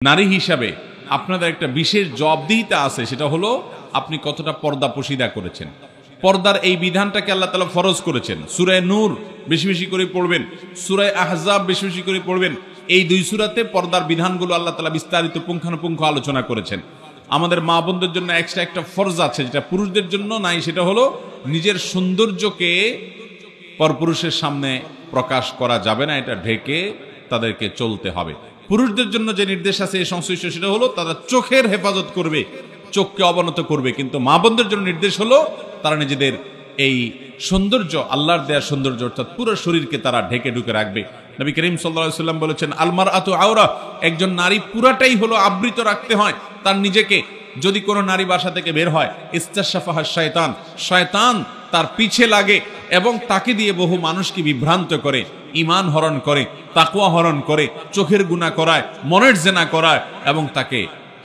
নারী হিসাবে আপনাদের একটা বিশেষ জবাবদিহিতা আছে, সেটা হলো আপনি কতটা পর্দা পশিদা করেছেন। পর্দার এই বিধানটাকে আল্লাহ তাআলা ফরজ করেছেন। সূরা নূর বেশি বেশি করে পড়বেন, সূরা আহজাব বেশি বেশি করে পড়বেন। এই দুই সূরাতে পর্দার বিধানগুলো আল্লাহ তাআলা বিস্তারিত পুঙ্খানুপুঙ্খ আলোচনা করেছেন। আমাদের মা বোনদের জন্য এক্সট্রা একটা ফরজ আছে, যেটা পুরুষদের জন্য নাই। সেটা হলো নিজের সৌন্দর্যকে পরপুরুষের সামনে প্রকাশ করা যাবে না, এটা ঢেকে তাদেরকে চলতে হবে। পুরুষদের জন্য যে নির্দেশ আছে এই সংশ্লিষ্ট, সেটা হলো তারা চোখের হেফাজত করবে, চোখকে অবনত করবে। কিন্তু মা বোনদের জন্য নির্দেশ হলো তারা নিজেদের এই সৌন্দর্য, আল্লাহর দেয়া সৌন্দর্য অর্থাৎ পুরো শরীরকে তারা ঢেকে ঢুকে রাখবে। নবী করিম সাল্লাল্লাহু আলাইহি ওয়াসাল্লাম বলেছেন, আলমারআতু আওরা, একজন নারী পুরাটাই হলো আবৃত রাখতে হয় তার নিজেকে। যদি কোনো নারী বাসা থেকে বের হয়, ইস্তাশাফাহা শয়তান, শয়তান তার পিছে লাগে এবং তাকে দিয়ে বহু মানুষকে বিভ্রান্ত করে, ঈমান হরণ করে, তাকওয়া হরণ করে, চোখের গুনাহ করায়, মনের জেনা করায় এবং তাকে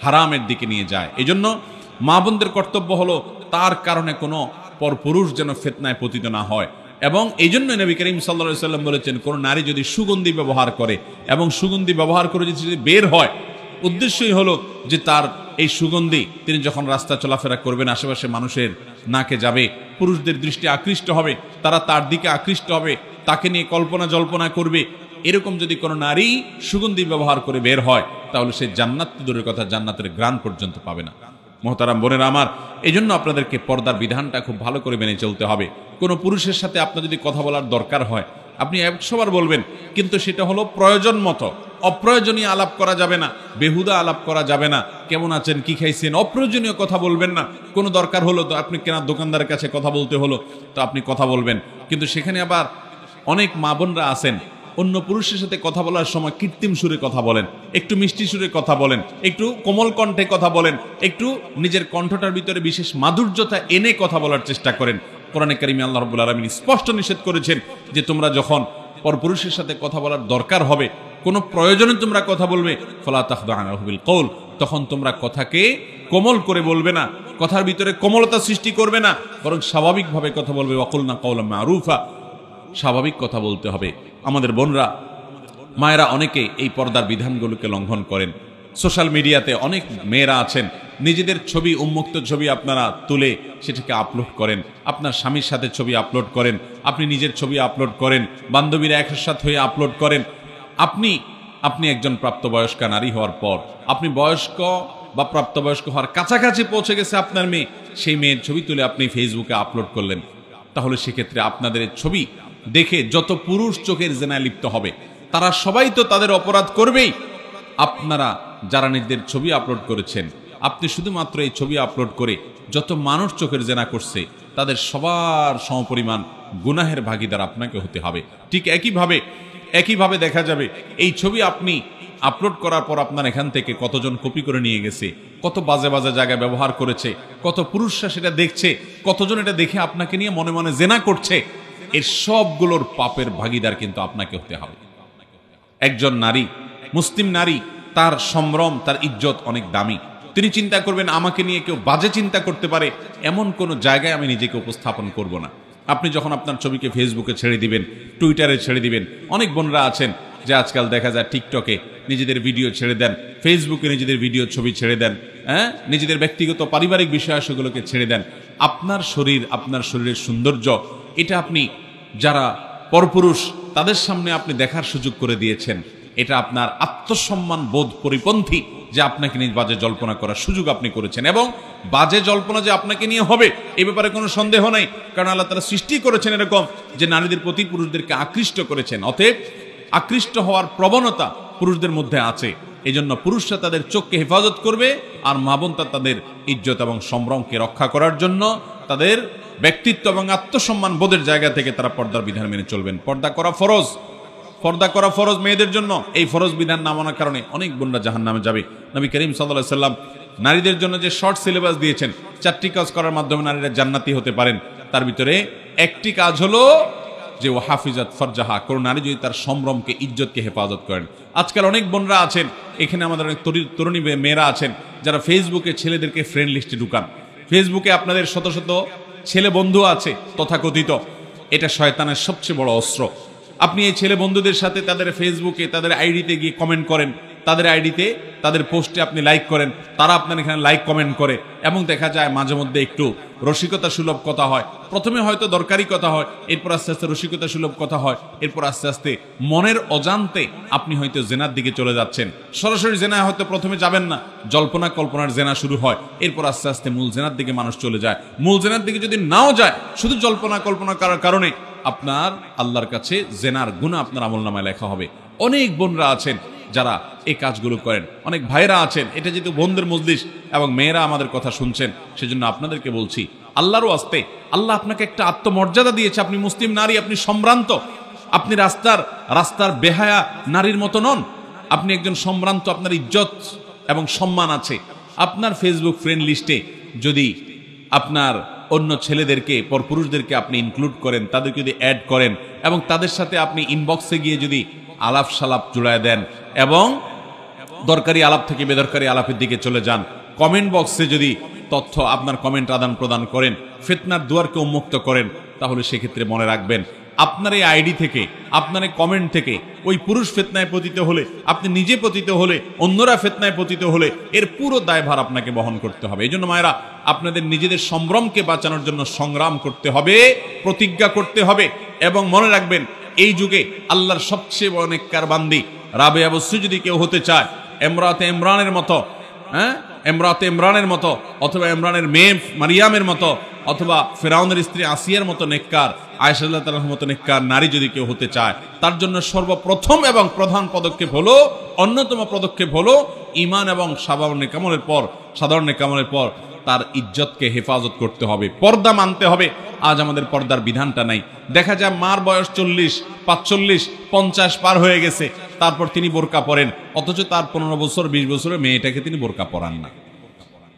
হারামের দিকে নিয়ে যায়। এজন্য মা বোনদের কর্তব্য হলো তার কারণে কোনো পরপুরুষ যেন ফিতনায় পতিত না হয়। এবং এই জন্য নবী করিম সাল্লাল্লাহু আলাইহি ওয়াসাল্লাম বলেছেন, কোন নারী যদি সুগন্ধি ব্যবহার করে এবং সুগন্ধি ব্যবহার করে যদি বের হয়, উদ্দেশ্যই হলো যে তার এই সুগন্ধি তিনি যখন রাস্তা চলাফেরা করবেন, আশেপাশে মানুষের নাকে যাবে, পুরুষদের দৃষ্টি আকৃষ্ট হবে, তারা তার দিকে আকৃষ্ট হবে, তাকে নিয়ে কল্পনা জল্পনা করবে। এরকম যদি কোনো নারী সুগন্ধি ব্যবহার করে বের হয়, তাহলে সে জান্নাত দূরের কথা, জান্নাতের ঘ্রাণ পর্যন্ত পাবে না। মোহতারাম বোনেরা আমার, এই জন্য আপনাদেরকে পর্দার বিধানটা খুব ভালো করে মেনে চলতে হবে। কোনো পুরুষের সাথে আপনার যদি কথা বলার দরকার হয়, আপনি 100 বার বলবেন, কিন্তু সেটা হলো প্রয়োজন মতো। অপ্রয়োজনীয় আলাপ করা যাবে না, বেহুদা আলাপ করা যাবে না। কেমন আছেন, কি খাইছেন, অপ্রয়োজনীয় কথা বলবেন না। কোনো দরকার হলো তো আপনি কেনার দোকানদারের কাছে কথা বলতে হলো তো আপনি কথা বলবেন, কিন্তু সেখানে আবার অনেক মা বোনরা আছেন অন্য পুরুষের সাথে কথা বলার সময় কৃত্রিম সুরে কথা বলেন, একটু মিষ্টি সুরে কথা বলেন, একটু কোমল কণ্ঠে কথা বলেন, একটু নিজের কণ্ঠটার ভিতরে বিশেষ মাধুর্যতা এনে কথা বলার চেষ্টা করেন। কোরআনে কারিমে আল্লাহ রাব্বুল আলামিন স্পষ্ট নিষেধ করেছেন যে তোমরা যখন পরপুরুষের সাথে কথা বলার দরকার হবে, কোনো প্রয়োজনে তোমরা কথা বলবে, ফালা তাখদা'না বিল কওল, তখন তোমরা কথাকে কোমল করে বলবে না, কথার ভিতরে কোমলতা সৃষ্টি করবে না, বরং স্বাভাবিকভাবে কথা বলবে। ওয়াকুলনা কাওলাম মারুফা, স্বাভাবিক কথা বলতে হবে। আমাদের বোনরা, মায়েরা অনেকে এই পর্দার বিধানগুলোকে লঙ্ঘন করেন। সোশ্যাল মিডিয়াতে অনেক মেয়েরা আছেন, নিজেদের ছবি, উন্মুক্ত ছবি আপনারা তুলে সেটাকে আপলোড করেন, আপনার স্বামীর সাথে ছবি আপলোড করেন, আপনি নিজের ছবি আপলোড করেন, বান্ধবীরা একসাথে হয়ে আপলোড করেন। আপনি একজন প্রাপ্তবয়স্কা নারী হওয়ার পর, আপনি বয়স্ক বা প্রাপ্তবয়স্ক হওয়ার কাছাকাছি পৌঁছে গেছে আপনার মেয়ে, সেই মেয়ের ছবি তুলে আপনি ফেসবুকে আপলোড করলেন। তাহলে সেক্ষেত্রে আপনাদের ছবি দেখে যত পুরুষ চোখের জেনায় লিপ্ত হবে, তারা সবাই তো তাদের অপরাধ করবেই। আপনারা যারা নিজেদের ছবি আপলোড করেছেন, আপনি শুধুমাত্র এই ছবি আপলোড করে যত মানুষ চোখের জেনা করছে, তাদের সবার সমপরিমাণ গুনাহের ভাগীদার আপনাকে হতে হবে। ঠিক একইভাবে দেখা যাবে এই ছবি আপনি আপলোড করার পর আপনার এখান থেকে কতজন কপি করে নিয়ে গেছে, কত বাজে বাজে জায়গায় ব্যবহার করেছে, কত পুরুষরা সেটা দেখছে, কতজন এটা দেখে আপনাকে নিয়ে মনে মনে জেনা করছে। এর সবগুলোর পাপের ভাগীদার কিন্তু আপনাকে হতে হবে। একজন নারী, মুসলিম নারী, তার সম্ভ্রম, তার ইজ্জত অনেক দামি। তিনি চিন্তা করবেন আমাকে নিয়ে কেউ বাজে চিন্তা করতে পারে, এমন কোন জায়গায় আমি নিজেকে উপস্থাপন করব না। আপনি যখন আপনার ছবিকে ফেসবুকে ছেড়ে দিবেন, টুইটারে ছেড়ে দিবেন, অনেক বোনরা আছেন যে আজকাল দেখা যায় টিকটকে নিজেদের ভিডিও ছেড়ে দেন, ফেসবুকে নিজেদের ভিডিও ছবি ছেড়ে দেন, নিজেদের ব্যক্তিগত পারিবারিক বিষয়াবলীগুলোকে ছেড়ে দেন। আপনার শরীর, আপনার শরীরের সৌন্দর্য, এটা আপনি যারা পরপুরুষ তাদের সামনে আপনি দেখার সুযোগ করে দিয়েছেন। এটা আপনার আত্মসম্মান বোধ পরিপন্থী যে আপনাকে নিয়ে বাজে জল্পনা করার সুযোগ আপনি করেছেন, এবং বাজে জল্পনা যে আপনাকে নিয়ে হবে এই ব্যাপারে কোনো সন্দেহ নাই। কারণ আল্লাহ তাআলা সৃষ্টি করেছেন এরকম যে নারীদের প্রতি পুরুষদেরকে আকৃষ্ট করেছেন। অতএব আকৃষ্ট হওয়ার প্রবণতা পুরুষদের মধ্যে আছে। এই জন্য পুরুষরা তাদের চোখকে হেফাজত করবে, আর মা বোন তাদের ইজ্জত এবং সম্ভ্রমকে রক্ষা করার জন্য তাদের ব্যক্তিত্ব এবং আত্মসম্মান বোধের জায়গা থেকে তারা পর্দার বিধান মেনে চলবেন। পর্দা করা ফরজ মেয়েদের জন্য। এই ফরজ বিধান না মানার কারণে অনেক বোনরা জাহান্নামে যাবে। নবী করিম সাল্লাল্লাহু আলাইহি ওয়াসাল্লাম নারীদের জন্য যে শর্ট সিলেবাস দিয়েছেন, 4টি কাজ করার মাধ্যমে নারীরা জান্নাতি হতে পারেন, তার ভিতরে একটি কাজ হলো যে ও হাফিজাত ফরজাহা, কোন নারী যদি তার সম্ভ্রমকে, ইজ্জতকে হেফাজত করেন। আজকাল অনেক বোনরা আছেন, এখানে আমাদের অনেক তরুণী মেয়েরা আছেন যারা ফেসবুকে ছেলেদেরকে ফ্রেন্ড লিস্টে ঢুকান। ফেসবুকে আপনাদের শত শত ছেলে বন্ধু আছে তথাকথিত, এটা শয়তানের সবচেয়ে বড় অস্ত্র। আপনি এই ছেলে বন্ধুদের সাথে তাদের ফেসবুকে, তাদের আইডিতে গিয়ে কমেন্ট করেন, তাদের আইডিতে তাদের পোস্টে আপনি লাইক করেন, তারা আপনার এখানে লাইক কমেন্ট করে, এবং দেখা যায় মাঝে মধ্যে একটু রসিকতা সুলভ কথা হয়। প্রথমে হয়তো দরকারি কথা হয়, এরপর আস্তে আস্তে রসিকতা সুলভ কথা হয়, এরপর আস্তে আস্তে মনের অজান্তে আপনি হয়তো জেনার দিকে চলে যাচ্ছেন। সরাসরি জেনায় হয়তো প্রথমে যাবেন না, জল্পনা কল্পনার জেনা শুরু হয়, এরপর আস্তে আস্তে মূল জেনার দিকে মানুষ চলে যায়। মূল জেনার দিকে যদি নাও যায়, শুধু জল্পনা কল্পনা করার কারণে আপনার আল্লাহর কাছে জেনার গুনাহ আপনার আমলনামায় লেখা হবে। অনেক বোনরা আছেন যারা এই কাজগুলো করেন, অনেক ভাইরা আছেন। এটা যেহেতু বোনদের মজলিস এবং মেয়েরা আমাদের কথা শুনছেন, সেজন্য আপনাদেরকে বলছি, আল্লাহরও আস্তে আল্লাহ আপনাকে একটা আত্মমর্যাদা দিয়েছে। আপনি মুসলিম নারী, আপনি সম্ভ্রান্ত, আপনি রাস্তার বেহায়া নারীর মতো নন। আপনি একজন সম্ভ্রান্ত, আপনার ইজ্জত এবং সম্মান আছে। আপনার ফেসবুক ফ্রেন্ড লিস্টে যদি আপনার অন্য ছেলেদেরকে, পরপুরুষদেরকে আপনি ইনক্লুড করেন, তাদেরকে যদি অ্যাড করেন, এবং তাদের সাথে আপনি ইনবক্সে গিয়ে যদি আলাপ সালাপ জুড়ায় দেন, এবং দরকারি আলাপ থেকে বেদরকারি আলাপের দিকে চলে যান, কমেন্ট বক্সে যদি তথ্য আপনার কমেন্ট আদান প্রদান করেন, ফিতনার দুয়ারকে উন্মুক্ত করেন, তাহলে সেক্ষেত্রে মনে রাখবেন, আপনার এই আইডি থেকে, আপনার এই কমেন্ট থেকে ওই পুরুষ ফিতনায় পতিত হলে, আপনি নিজে পতিত হলে, অন্যরা ফিতনায় পতিত হলে, এর পুরো দায়ভার আপনাকে বহন করতে হবে। এই জন্য মায়েরা, আপনাদের নিজেদের সম্ভ্রমকে বাঁচানোর জন্য সংগ্রাম করতে হবে, প্রতিজ্ঞা করতে হবে। এবং মনে রাখবেন, এই যুগে আল্লাহর সবচেয়ে বড় নেককার বান্দি রাবেয়া বসরি যদি কেউ হতে চায়, ইমরাতে ইমরানের মতো, ইমরাতে ইমরানের মতো, অথবা ইমরানের মেয়ে মারিয়ামের মতো, অথবা ফিরাউনের স্ত্রী আসিয়ার মতো নেককার, আয়েশা রাদিয়াল্লাহু তাআলার মতো নেককার নারী যদি কেউ হতে চায়, তার জন্য সর্বপ্রথম এবং প্রধান পদক্ষেপ হলো, অন্যতম পদক্ষেপ হলো, ঈমান এবং সাধারণ নেকামলের পর তার ইজ্জতকে হেফাজত করতে হবে, পর্দা মানতে হবে। আজ আমাদের পর্দার বিধানটা নাই। দেখা যায় মার বয়স 40, 45, 50 পার হয়ে গেছে, তারপর তিনি বোরকা পরেন, অথচ তার 15 বছর 20 বছরের মেয়েটাকে তিনি বোরকা পরান না।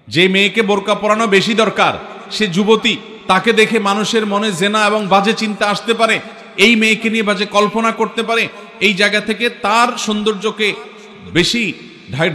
যে মেয়েকে বোরকা পরানো বেশি দরকার, সে যুবতী, তাকে দেখে মানুষের মনে জেনা এবং বাজে চিন্তা আসতে পারে, এই মেয়েকে নিয়ে বাজে কল্পনা করতে পারে। এই জায়গা থেকে তার সৌন্দর্যকে বেশি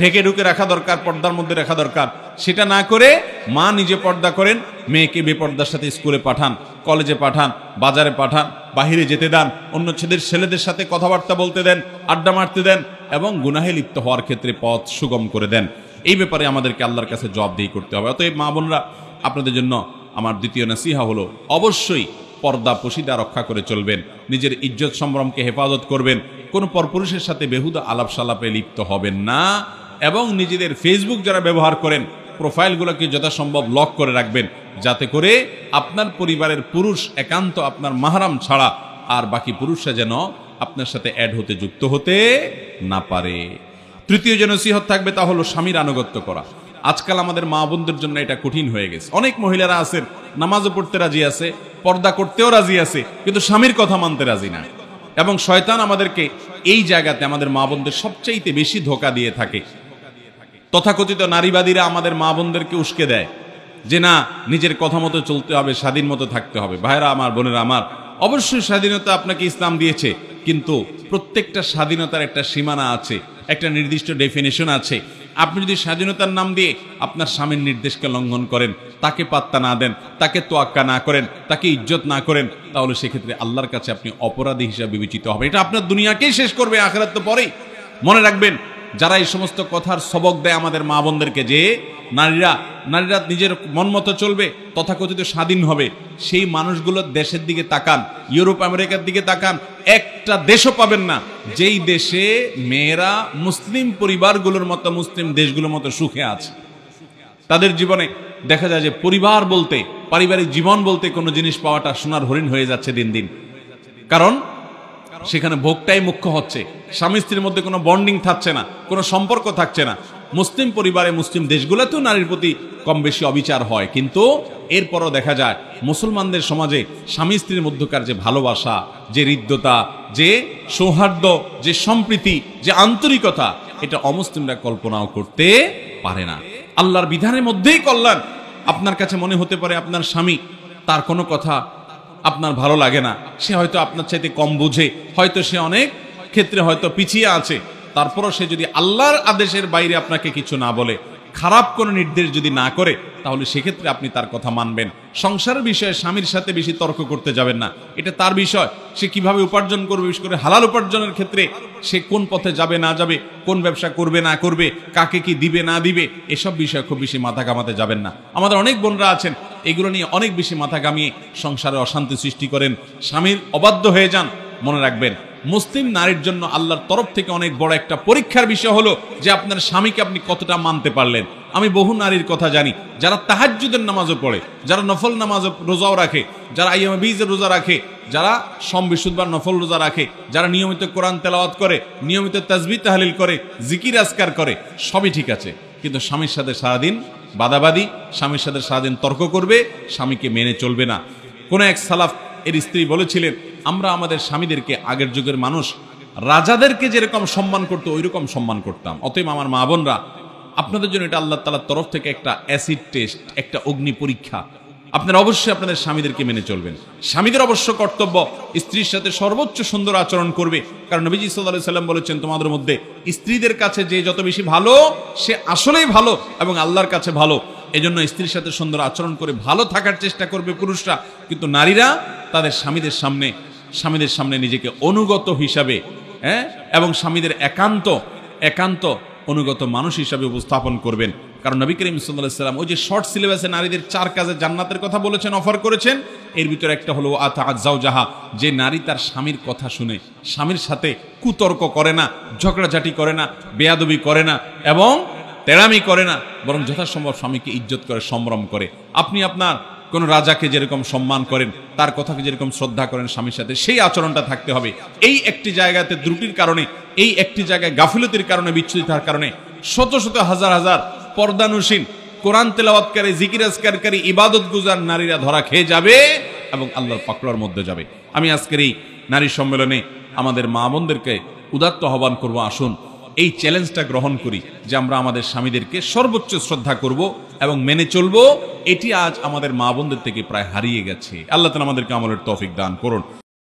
ঢেকে ঢুকে রাখা দরকার, পর্দার মধ্যে রাখা দরকার। সেটা না করে মা নিজে পর্দা করেন, মেয়েকে বেপর্দার সাথে স্কুলে পাঠান, কলেজে পাঠান, বাজারে পাঠান, বাহিরে যেতে দেন, অন্য ছেলেদের সাথে কথাবার্তা বলতে দেন, আড্ডা মারতে দেন, এবং গুনাহে লিপ্ত হওয়ার ক্ষেত্রে পথ সুগম করে দেন। এই ব্যাপারে আমাদেরকে আল্লাহর কাছে জবাবদিহি করতে হবে। অতএব মা বোনরা, আপনাদের জন্য আমার দ্বিতীয় নসিহা হলো, অবশ্যই পর্দা পশিদা রক্ষা করে চলবেন, নিজের ইজ্জত সম্ভ্রমকে হেফাজত করবেন, কোনো পরপুরুষের সাথে বেহুদা আলাপ সালাপে লিপ্ত হবেন না, এবং নিজেদের ফেসবুক যারা ব্যবহার করেন, প্রোফাইলগুলোকে যথাসম্ভব লক করে রাখবেন, যাতে করে আপনার পরিবারের পুরুষ একান্ত আপনার মাহরাম ছাড়া আর বাকি পুরুষরা যেন আপনার সাথে অ্যাড হতে, যুক্ত হতে না পারে। তৃতীয় যে নসিহত থাকবে তা হলো স্বামীর আনুগত্য করা। আজকাল আমাদের মা বোনদের জন্য এটা কঠিন হয়ে গেছে। অনেক মহিলারা আছেন, নামাজও পড়তে রাজি আছে, পর্দা করতেও রাজি আছে, কিন্তু স্বামীর কথা মানতে রাজি না। এবং শয়তান আমাদেরকে এই জায়গাতে, আমাদের মা বোনদের সবচাইতে বেশি ধোঁকা দিয়ে থাকে। তথাকথিত নারীবাদীরা আমাদের মা বোনদেরকে উস্কে দেয় যে না, নিজের কথা মতো চলতে হবে, স্বাধীন মতো থাকতে হবে। ভাইরা আমার, বোনেরা আমার, অবশ্যই স্বাধীনতা আপনাকে ইসলাম দিয়েছে, কিন্তু প্রত্যেকটা স্বাধীনতার একটা সীমানা আছে, একটা নির্দিষ্ট ডেফিনেশন আছে। আপনি যদি স্বাধীনতার নাম দিয়ে আপনার স্বামীর নির্দেশকে লঙ্ঘন করেন, তাকে পাত্তা না দেন, তাকে তোয়াক্কা না করেন, তাকে ইজ্জত না করেন, তাহলে সেক্ষেত্রে আল্লাহর কাছে আপনি অপরাধী হিসাবে বিবেচিত হবে। এটা আপনার দুনিয়াকেই শেষ করবে, আখিরাত তো পরেই। মনে রাখবেন, যারা এই সমস্ত কথার সবক দেয় আমাদের মা বোনদেরকে, যে নারীরা নিজের মন মতো চলবে, তথাকথিত স্বাধীন হবে, সেই মানুষগুলোর দেশের দিকে তাকান, ইউরোপ আমেরিকার দিকে তাকান, একটা দেশও পাবেন না যেই দেশে মেয়েরা মুসলিম পরিবারগুলোর মতো, মুসলিম দেশগুলোর মতো সুখে আছে। তাদের জীবনে দেখা যায় যে পরিবার বলতে, পারিবারিক জীবন বলতে কোনো জিনিস পাওয়াটা সোনার হরিণ হয়ে যাচ্ছে দিন দিন। কারণ সেখানে ভোগটাই মুখ্য হচ্ছে, স্বামী স্ত্রীর মধ্যে কোনো বন্ডিং থাকছে না, কোনো সম্পর্ক থাকছে না। মুসলিম পরিবারে, মুসলিম দেশগুলোতেও নারীর প্রতি কম বেশি অবিচার হয়, কিন্তু এরপরও দেখা যায় মুসলমানদের সমাজে স্বামী স্ত্রীর মধ্যকার যে ভালোবাসা, যে হৃদ্যতা, যে সৌহার্দ্য, যে সম্প্রীতি, যে আন্তরিকতা, এটা অমুসলিমরা কল্পনাও করতে পারে না। আল্লাহর বিধানের মধ্যেই কল্যাণ। আপনার কাছে মনে হতে পারে আপনার স্বামী, তার কোনো কথা আপনার ভালো লাগে না, সে হয়তো আপনার চাইতে কম বুঝে, হয়তো সে অনেক ক্ষেত্রে হয়তো পিছিয়ে আছে, তারপরও সে যদি আল্লাহর আদেশের বাইরে আপনাকে কিছু না বলে, খারাপ কোনো নির্দেশ যদি না করে, তাহলে সেক্ষেত্রে আপনি তার কথা মানবেন। সংসারের বিষয়ে স্বামীর সাথে বেশি তর্ক করতে যাবেন না, এটা তার বিষয়। সে কিভাবে উপার্জন করবে, বিশেষ করে হালাল উপার্জনের ক্ষেত্রে সে কোন পথে যাবে না যাবে, কোন ব্যবসা করবে না করবে, কাকে কি দিবে না দিবে, এসব বিষয়ে খুব বেশি মাথা ঘামাতে যাবেন না। আমাদের অনেক বোনরা আছেন এগুলো নিয়ে অনেক বেশি মাথা ঘামিয়ে সংসারে অশান্তি সৃষ্টি করেন, স্বামীর অবাধ্য হয়ে যান। মনে রাখবেন, মুসলিম নারীর জন্য আল্লাহর তরফ থেকে অনেক বড় একটা পরীক্ষার বিষয় হলো যে আপনার স্বামীকে আপনি কতটা মানতে পারলেন। আমি বহু নারীর কথা জানি যারা তাহাজ্জুদের নামাজও পড়ে, যারা নফল নামাজ রোজাও রাখে, যারা আইয়ামে বীজের রোজা রাখে, যারা সোম বৃহস্পতিবার নফল রোজা রাখে, যারা নিয়মিত কোরআন তেলাওয়াত করে, নিয়মিত তাসবিহ তাহলিল করে, জিকির আজকার করে, সবই ঠিক আছে, কিন্তু স্বামীর সাথে সারাদিন বাদাবাদি, স্বামীর সাথে সারাদিন তর্ক করবে, স্বামীকে মেনে চলবে না। কোন এক সালাফ এর স্ত্রী বলেছিলেন, আমরা আমাদের স্বামীদেরকে আগের যুগের মানুষ রাজাদেরকে যেরকম সম্মান করতো ওই রকম সম্মান করতাম। অতএব আমার মা বোনরা, আপনাদের জন্য এটা আল্লাহ তাআলার তরফ থেকে একটা অ্যাসিড টেস্ট, একটা অগ্নি পরীক্ষা। আপনারা অবশ্যই আপনাদের স্বামীদেরকে মেনে চলবেন। স্বামীদের অবশ্য কর্তব্য স্ত্রীর সাথে সর্বোচ্চ সুন্দর আচরণ করবে, কারণ নবীজি সাল্লাল্লাহু আলাইহি সাল্লাম বলেছেন, তোমাদের মধ্যে স্ত্রীদের কাছে যে যত বেশি ভালো সে আসলেই ভালো এবং আল্লাহর কাছে ভালো। এজন্য স্ত্রীর সাথে সুন্দর আচরণ করে ভালো থাকার চেষ্টা করবে পুরুষরা, কিন্তু নারীরা তাদের স্বামীদের সামনে নিজেকে অনুগত হিসাবে, এবং স্বামীদের একান্ত অনুগত মানুষ হিসাবে উপস্থাপন করবেন। কারণ নবী করিম সাল্লাল্লাহু আলাইহি ওয়াসাল্লাম ওই যে শর্ট সিলেবাসে নারীদের 4 কাজে জান্নাতের কথা বলেছেন, অফার করেছেন, এর ভিতরে একটা হলো আতাআত যাওজাহা, যে নারী তার স্বামীর কথা শুনে স্বামীর সাথে কুতর্ক করে না, ঝগড়াঝাটি করে না, বেয়াদবি করে না এবং তেড়ামি করে না, বরং যথাসম্ভব স্বামীকে ইজ্জত করে, সম্ভ্রম করে। আপনি আপনার কোন রাজাকে যেরকম সম্মান করেন, তার কথাকে যেরকম শ্রদ্ধা করেন, স্বামীর সাথে সেই আচরণটা থাকতে হবে। এই একটি জায়গাতে ত্রুটির কারণে, এই একটি জায়গায় গাফিলতির কারণে, বিচ্ছুরিতার কারণে শত শত হাজার হাজার পর্দানুসীন, কোরআন তেলাওয়াতকারী, জিকির আজকারকারী, ইবাদত গুজার নারীরা ধরা খেয়ে যাবে এবং আল্লাহর পাকড়ার মধ্যে যাবে। আমি আজকের এই নারী সম্মেলনে আমাদের মা বোনদেরকে উদাত্ত আহ্বান করব, আসুন এই চ্যালেঞ্জটা গ্রহণ করি যে আমরা আমাদের স্বামীদেরকে সর্বোচ্চ শ্রদ্ধা করব এবং মেনে চলবো। এটি আজ আমাদের মা বোনদের থেকে প্রায় হারিয়ে গেছে। আল্লাহ তাআলা আমাদেরকে আমলের তৌফিক দান করুন।